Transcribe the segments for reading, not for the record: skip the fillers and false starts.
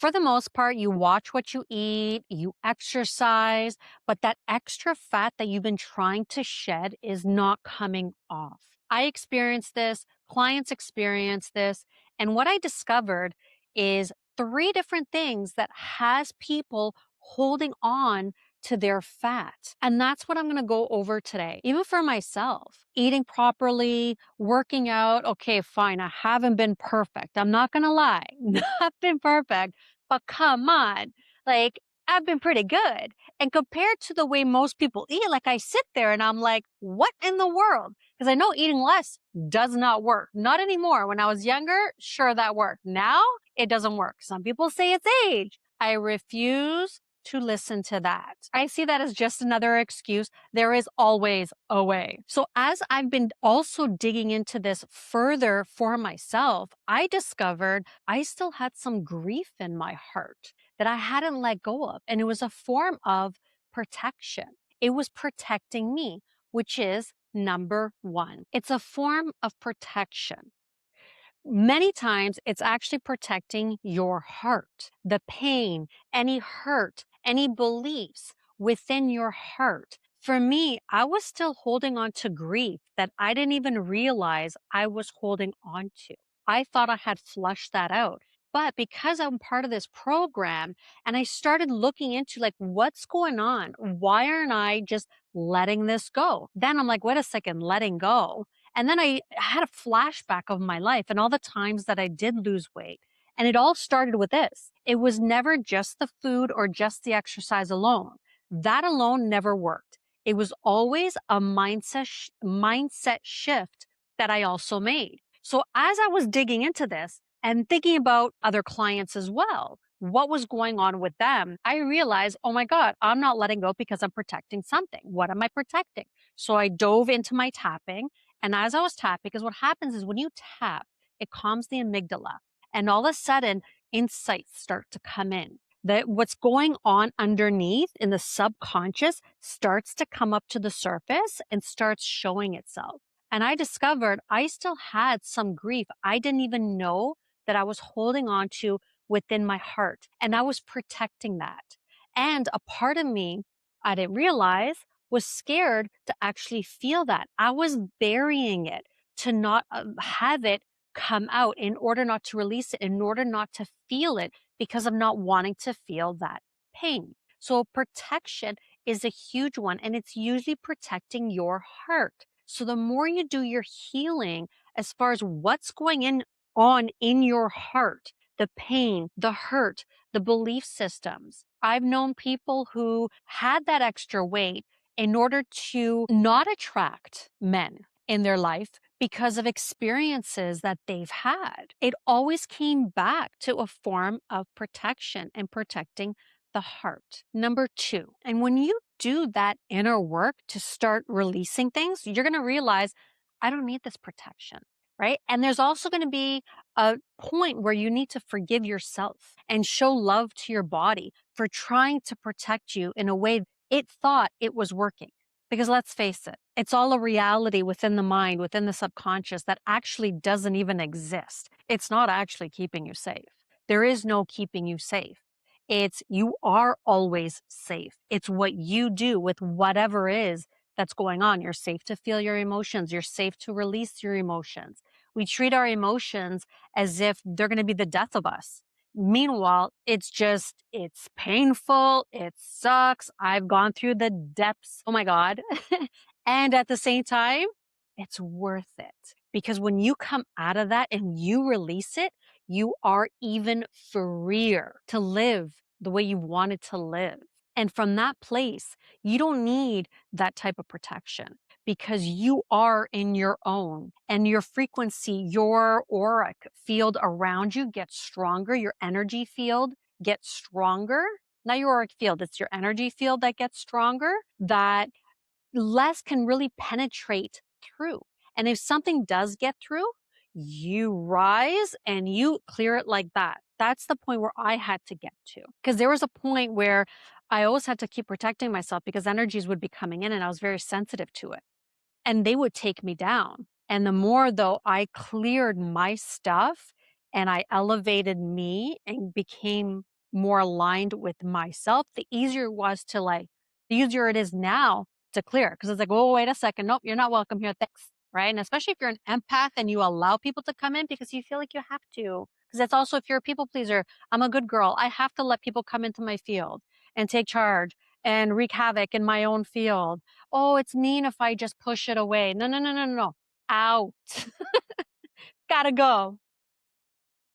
For the most part, you watch what you eat, you exercise, but that extra fat that you've been trying to shed is not coming off. I experienced this, clients experience this, and what I discovered is three different things that has people holding on to their fat. And that's what I'm going to go over today. Even for myself, eating properly, working out. Okay, fine. I haven't been perfect. I'm not going to lie. Not been perfect, but come on, like, I've been pretty good. And compared to the way most people eat, like I sit there and I'm like, what in the world? Because I know eating less does not work. Not anymore. When I was younger, sure, that worked. Now it doesn't work. Some people say it's age. I refuse to listen to that. I see that as just another excuse. There is always a way. So as I've been also digging into this further for myself, I discovered I still had some grief in my heart that I hadn't let go of. And it was a form of protection. It was protecting me, which is number one. It's a form of protection. Many times it's actually protecting your heart, the pain, any hurt, any beliefs within your heart. For me, I was still holding on to grief that I didn't even realize I was holding on to. I thought I had flushed that out. But because I'm part of this program and I started looking into like what's going on, why aren't I just letting this go? Then I'm like, wait a second, letting go. And then I had a flashback of my life and all the times that I did lose weight. And it all started with this. It was never just the food or just the exercise alone. That alone never worked. It was always a mindset shift that I also made. So as I was digging into this and thinking about other clients as well, what was going on with them, I realized, oh my God, I'm not letting go because I'm protecting something. What am I protecting? So I dove into my tapping, and as I was tapping, because what happens is when you tap, it calms the amygdala. And all of a sudden, insights start to come in. That what's going on underneath in the subconscious starts to come up to the surface and starts showing itself. And I discovered I still had some grief I didn't even know that I was holding on to within my heart. And I was protecting that. And a part of me, I didn't realize, was scared to actually feel that. I was burying it to not have it come out in order not to release it, in order not to feel it because of not wanting to feel that pain. So protection is a huge one, and it's usually protecting your heart. So the more you do your healing as far as what's going on in your heart, the pain, the hurt, the belief systems. I've known people who had that extra weight in order to not attract men in their life because of experiences that they've had. It always came back to a form of protection and protecting the heart. Number two, and when you do that inner work to start releasing things, you're going to realize, I don't need this protection, right? And there's also going to be a point where you need to forgive yourself and show love to your body for trying to protect you in a way it thought it was working. Because let's face it, it's all a reality within the mind, within the subconscious that actually doesn't even exist. It's not actually keeping you safe. There is no keeping you safe. It's you are always safe. It's what you do with whatever is that's going on. You're safe to feel your emotions. You're safe to release your emotions. We treat our emotions as if they're going to be the death of us. Meanwhile, it's painful. It sucks. I've gone through the depths. Oh my God. And at the same time, it's worth it because when you come out of that and you release it, you are even freer to live the way you wanted to live. And from that place, you don't need that type of protection because you are in your own and your frequency, your auric field around you gets stronger. Your energy field gets stronger. Not your auric field, it's your energy field that gets stronger, that less can really penetrate through. And if something does get through, you rise and you clear it like that. That's the point where I had to get to. Because there was a point where I always had to keep protecting myself because energies would be coming in and I was very sensitive to it. And they would take me down. And the more though I cleared my stuff and I elevated me and became more aligned with myself, the easier it was to like, the easier it is now to clear. Cause it's like, oh, wait a second. Nope, you're not welcome here. Thanks. Right. And especially if you're an empath and you allow people to come in because you feel like you have to. Because that's also if you're a people pleaser, I'm a good girl. I have to let people come into my field and take charge and wreak havoc in my own field. Oh, it's mean if I just push it away. No, no, no, no, no. Out. Gotta go.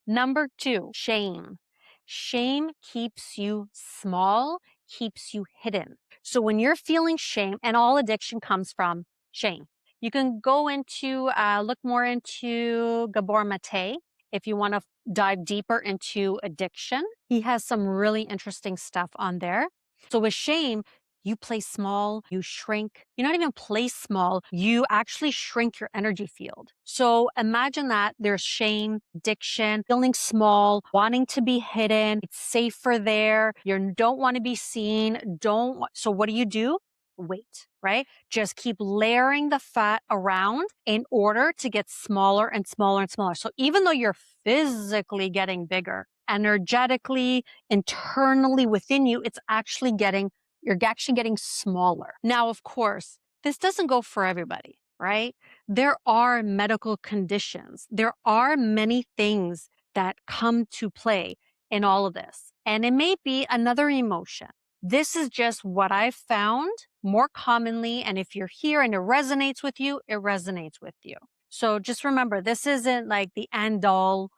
Number two, shame. Shame keeps you small, keeps you hidden. So when you're feeling shame, and all addiction comes from shame. You can go into, look more into Gabor Mate if you want to dive deeper into addiction. He has some really interesting stuff on there. So with shame, you play small, you shrink. You not even play small, you actually shrink your energy field. So imagine that there's shame, addiction, feeling small, wanting to be hidden. It's safer there. You don't want to be seen. So what do? Wait, right? Just keep layering the fat around in order to get smaller and smaller and smaller. So even though you're physically getting bigger, energetically, internally within you, you're actually getting smaller. Now, of course, this doesn't go for everybody, right? There are medical conditions. There are many things that come to play in all of this. And it may be another emotion. This is just what I've found more commonly. And if you're here and it resonates with you, it resonates with you. So just remember, this isn't like the end all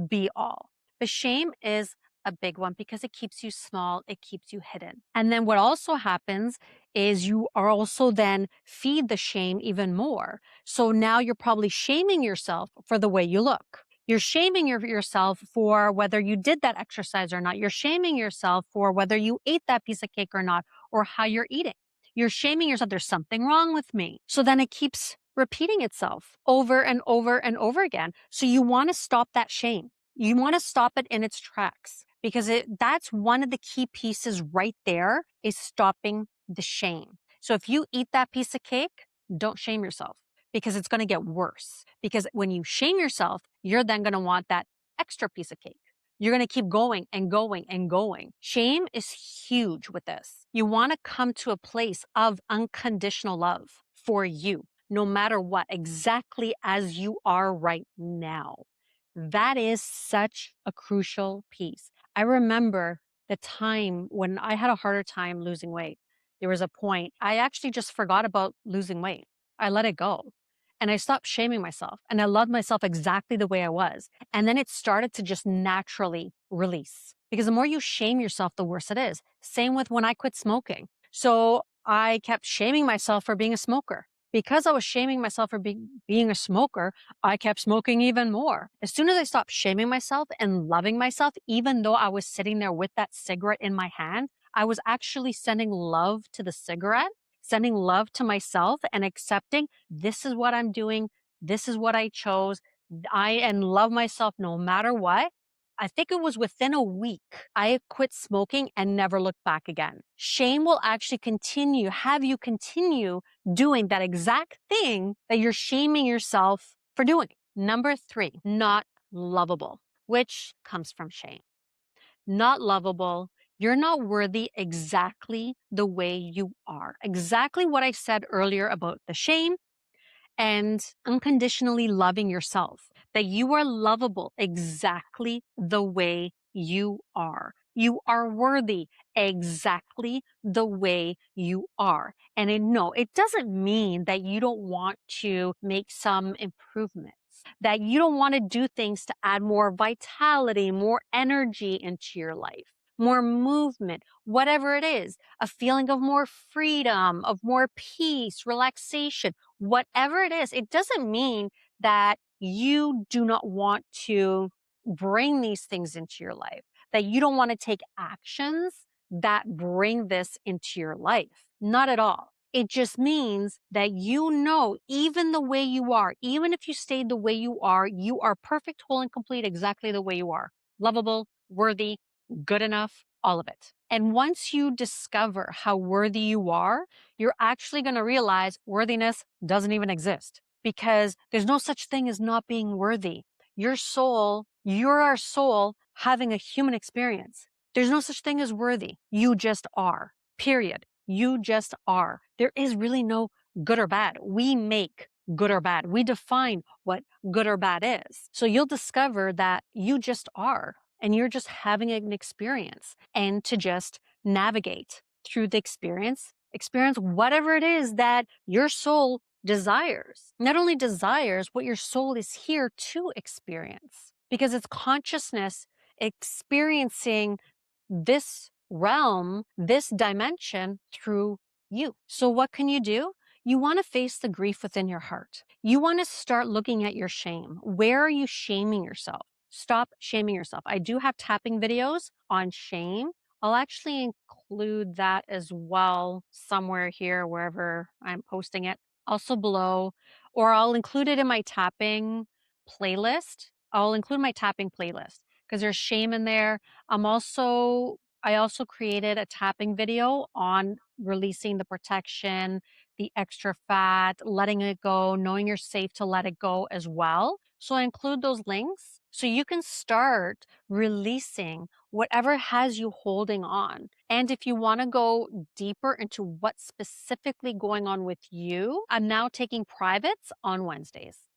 be all. But shame is a big one because it keeps you small, it keeps you hidden. And then what also happens is you are also then feed the shame even more. So now you're probably shaming yourself for the way you look. You're shaming yourself for whether you did that exercise or not. You're shaming yourself for whether you ate that piece of cake or not, or how you're eating. You're shaming yourself. There's something wrong with me. So then it keeps repeating itself over and over and over again. So you want to stop that shame. You want to stop it in its tracks because that's one of the key pieces right there is stopping the shame. So if you eat that piece of cake, don't shame yourself because it's going to get worse. Because when you shame yourself, you're then going to want that extra piece of cake. You're going to keep going and going and going. Shame is huge with this. You want to come to a place of unconditional love for you, no matter what, exactly as you are right now. That is such a crucial piece. I remember the time when I had a harder time losing weight. There was a point I actually just forgot about losing weight. I let it go and I stopped shaming myself and I loved myself exactly the way I was. And then it started to just naturally release because the more you shame yourself, the worse it is. Same with when I quit smoking. So I kept shaming myself for being a smoker. Because I was shaming myself for being a smoker, I kept smoking even more. As soon as I stopped shaming myself and loving myself, even though I was sitting there with that cigarette in my hand, I was actually sending love to the cigarette, sending love to myself and accepting this is what I'm doing. This is what I chose. And love myself no matter what. I think it was within a week, I quit smoking and never looked back again. Shame will actually have you continue doing that exact thing that you're shaming yourself for doing. Number three, not lovable, which comes from shame. Not lovable. You're not worthy exactly the way you are. Exactly what I said earlier about the shame and unconditionally loving yourself, that you are lovable exactly the way you are. You are worthy exactly the way you are. And no, it doesn't mean that you don't want to make some improvements, that you don't want to do things to add more vitality, more energy into your life, more movement, whatever it is, a feeling of more freedom, of more peace, relaxation. Whatever it is, it doesn't mean that you do not want to bring these things into your life, that you don't want to take actions that bring this into your life. Not at all. It just means that even the way you are, even if you stayed the way you are perfect, whole, and complete exactly the way you are. Lovable, worthy, good enough, all of it. And once you discover how worthy you are, you're actually going to realize worthiness doesn't even exist because there's no such thing as not being worthy. You're our soul having a human experience. There's no such thing as worthy. You just are. Period. You just are. There is really no good or bad. We make good or bad. We define what good or bad is. So you'll discover that you just are and you're just having an experience, and to just navigate through the experience whatever it is that your soul desires. Not only desires, what your soul is here to experience, because it's consciousness experiencing this realm, this dimension through you. So, what can you do? You want to face the grief within your heart. You want to start looking at your shame. Where are you shaming yourself? Stop shaming yourself. I do have tapping videos on shame. I'll actually include that as well somewhere here, wherever I'm posting it, also below, or I'll include it in my tapping playlist. I'll include my tapping playlist because there's shame in there. I also created a tapping video on releasing the protection, the extra fat, letting it go, knowing you're safe to let it go as well. So I include those links so you can start releasing whatever has you holding on. And if you want to go deeper into what's specifically going on with you, I'm now taking privates on Wednesdays.